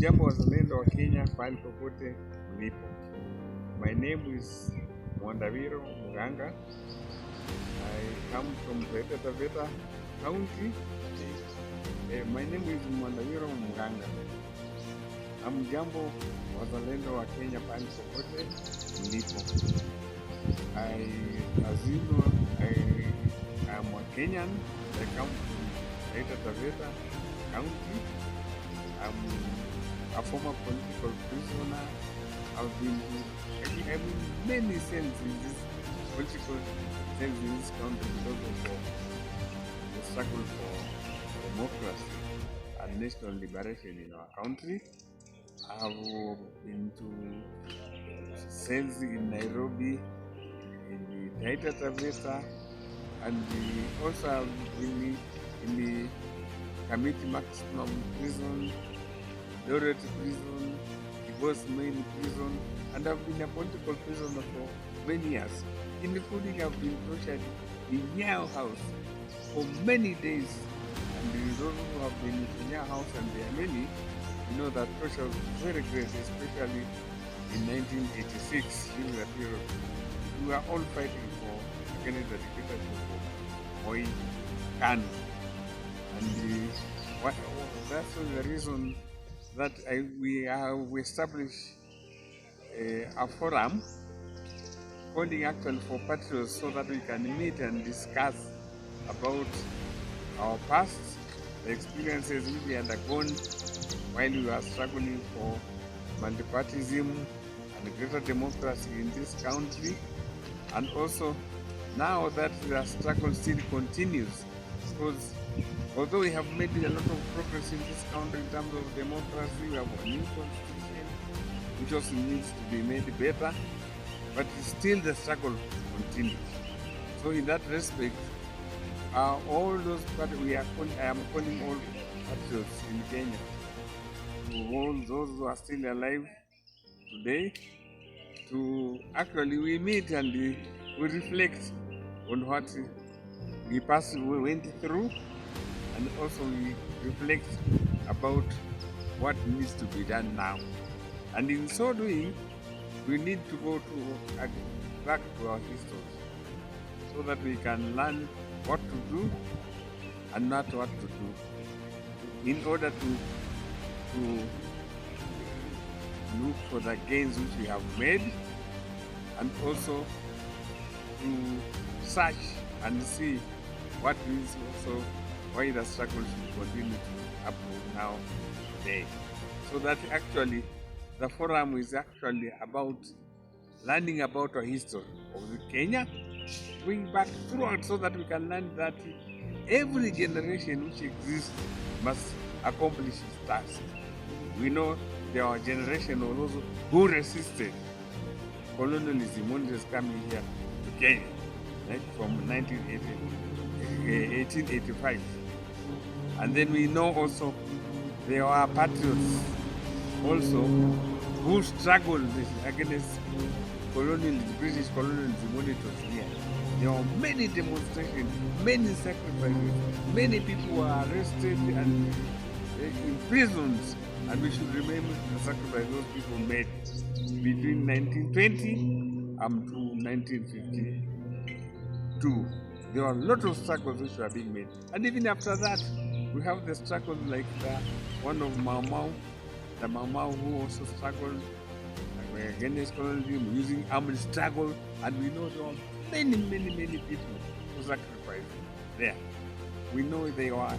Hamjambo wazalendo wa Kenya pahali popote mlipo. My name is Mwandawiro Mghanga. I come from Taveta County. My name is Mwandawiro Mghanga. Hamjambo wazalendo wa Kenya pahali popote mlipo. As you know, I am a Kenyan. I come from Taveta County. I'm a former political prisoner. I've been in many cells in this political cells in this country because of the struggle for democracy and national liberation in our country. I have been to cells in Nairobi, in the Taita Taveta, and also have been in the Committee Maximum Prison, Dorothy Prison, Divorce Main Prison, and I've been a political prisoner for many years, including I've been tortured in Nyao House for many days. And those who have been in Nyao House, and there are many, you know that torture was very great, especially in 1986, during that period. We were all fighting against the dictatorship of Moi Khan. And that's the reason that we have established a forum calling actually for patriots so that we can meet and discuss about our past, the experiences we undergone while we are struggling for multipartyism and greater democracy in this country, and also now that the struggle still continues, because although we have made a lot of progress in this country in terms of democracy, we have a new constitution which also needs to be made better, but still the struggle continues. So in that respect, all those that I am calling all patriots in Kenya, to all those who are still alive today, to actually we meet and we reflect on what we went through, and also we reflect about what needs to be done now. And in so doing, we need to go back to our history so that we can learn what to do and not what to do, in order to look for the gains which we have made, and also to search and see what is also why the struggle should continue to happen now today. So that actually the forum is actually about learning about our history of Kenya, going back throughout so that we can learn that every generation which exists must accomplish its task. We know there are generation of those who resisted colonialism when it was coming here to Kenya, right, from 1885. And then we know also there are patriots also who struggled against colonialism, British colonialism when it was here. There were many demonstrations, many sacrifices, many people were arrested and imprisoned, and we should remember the sacrifice those people made between 1920 to 1952. There were a lot of struggles which were being made. And even after that, we have the struggles like the one of Mau, the Mau who also struggled against colonialism using armed struggle. And we know there were many people who sacrificed there. We know they were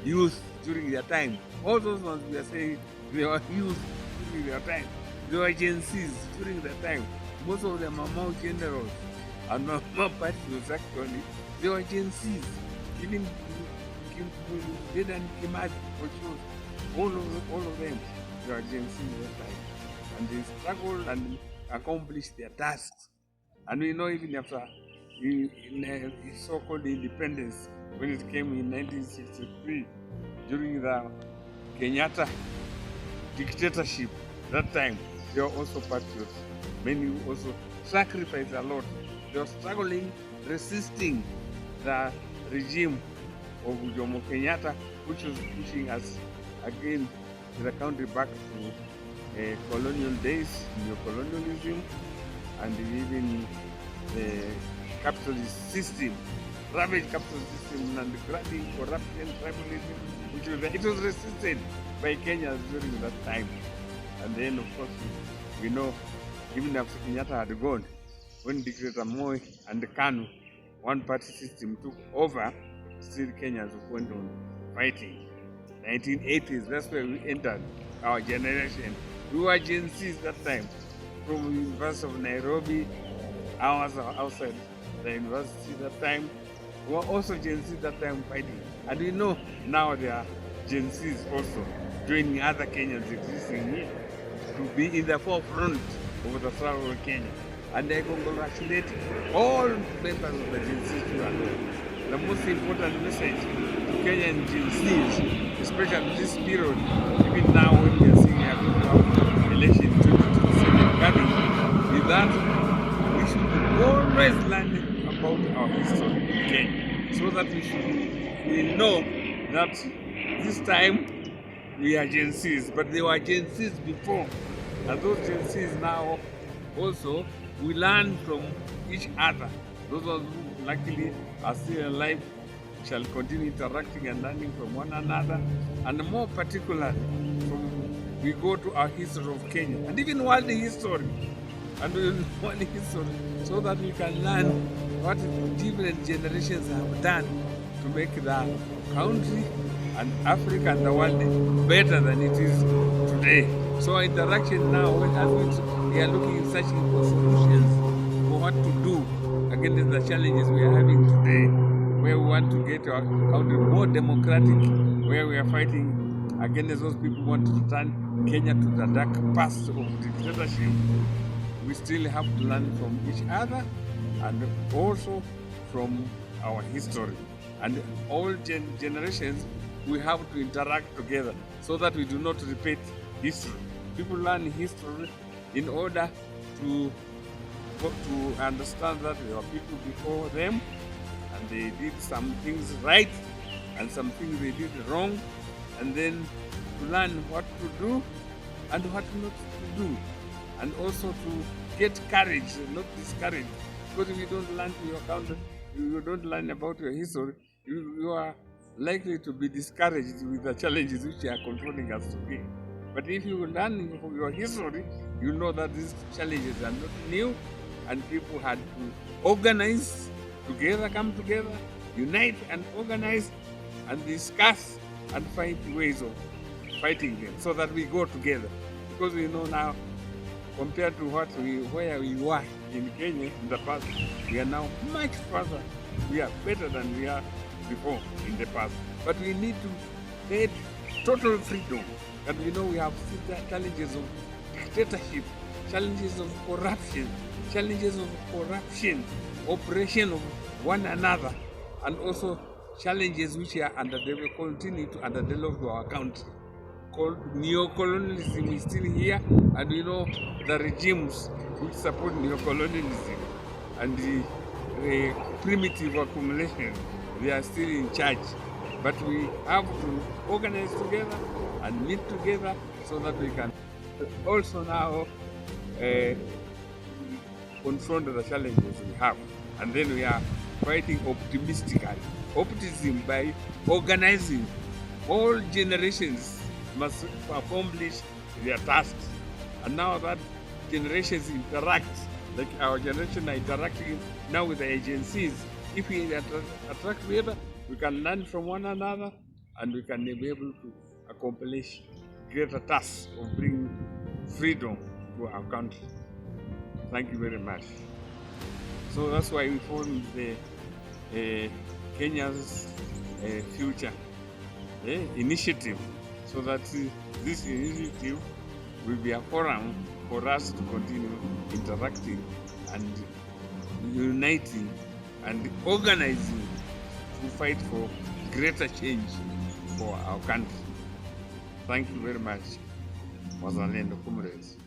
youth during their time. All those ones we are saying they were youth during their time. They were agencies during their time. Most of them are Mau generals and Mau patriots actually. They were agencies. Even Dedan Kimathi, all of them, they were agencies at that time. And they struggled and accomplished their tasks. And we know even after so-called independence, when it came in 1963, during the Kenyatta dictatorship, that time, they were also patriots. Many also sacrificed a lot. They were struggling, resisting the regime of Jomo Kenyatta, which was pushing us again the country back to colonial days, neo-colonialism, and even the capitalist system, ravaged capitalist system, and grabbing, corruption, tribalism, it was resisted by Kenya during that time. And then, of course, we know, even after Kenyatta had gone, when Dictator Moi and the KANU one-party system took over, still Kenyans went on fighting. 1980s, that's where we entered our generation. We were Gen Zs that time, from the University of Nairobi. I was outside the university that time. We were also Gen Zs that time fighting. And we know now there are Gen Zs also joining other Kenyans existing here to be in the forefront of the struggle of Kenya. And I congratulate all members of the Gen Zs who are there. The most important message to Kenyan Gen Zs, especially this period, even now when we are seeing a election 2027 coming, is that we should always learn about our history in Kenya, so that we know that this time we are Gen Zs, but they were Gen Zs before, and those Gen Zs now also we learn from each other. Those who luckily are still alive shall continue interacting and learning from one another, and more particularly we go to our history of Kenya and even world history, so that we can learn what different generations have done to make the country and Africa and the world better than it is today. So our interaction now, as we are looking, searching for solutions for what to do against the challenges we are having today, where we want to get our country more democratic, where we are fighting against those people who want to turn Kenya to the dark past of dictatorship. We still have to learn from each other and also from our history. And all generations, we have to interact together so that we do not repeat history. People learn history in order to understand that there were people before them and they did some things right and some things they did wrong, and then to learn what to do and what not to do, and also to get courage, not discourage. Because if you don't learn to your country, you don't learn about your history, you are likely to be discouraged with the challenges which are confronting us today. But if you learn your history, you know that these challenges are not new, and people had to organize together, come together, unite and organize and discuss and find ways of fighting them so that we go together. Because we know now, compared to where we were in Kenya in the past, we are now much further. We are better than we are before in the past. But we need to get total freedom. And we know we have challenges of dictatorship, challenges of corruption, oppression of one another, and also challenges which are will continue to underdevelop our country. Called neo-colonialism is still here, and we know the regimes which support neo-colonialism and the primitive accumulation, they are still in charge. But we have to organize together and meet together so that we can also now confront the challenges we have. And then we are fighting optimistically. Optimism by organizing. All generations must accomplish their tasks. And now that generations interact, like our generation are interacting now with the agencies, if we attract together, we can learn from one another and we can be able to accomplish greater tasks of bringing freedom to our country. Thank you very much. So that's why we formed the Kenya's Future initiative, so that this initiative will be a forum for us to continue interacting and uniting and organizing to fight for greater change for our country. Thank you very much, Wazalendo comrades.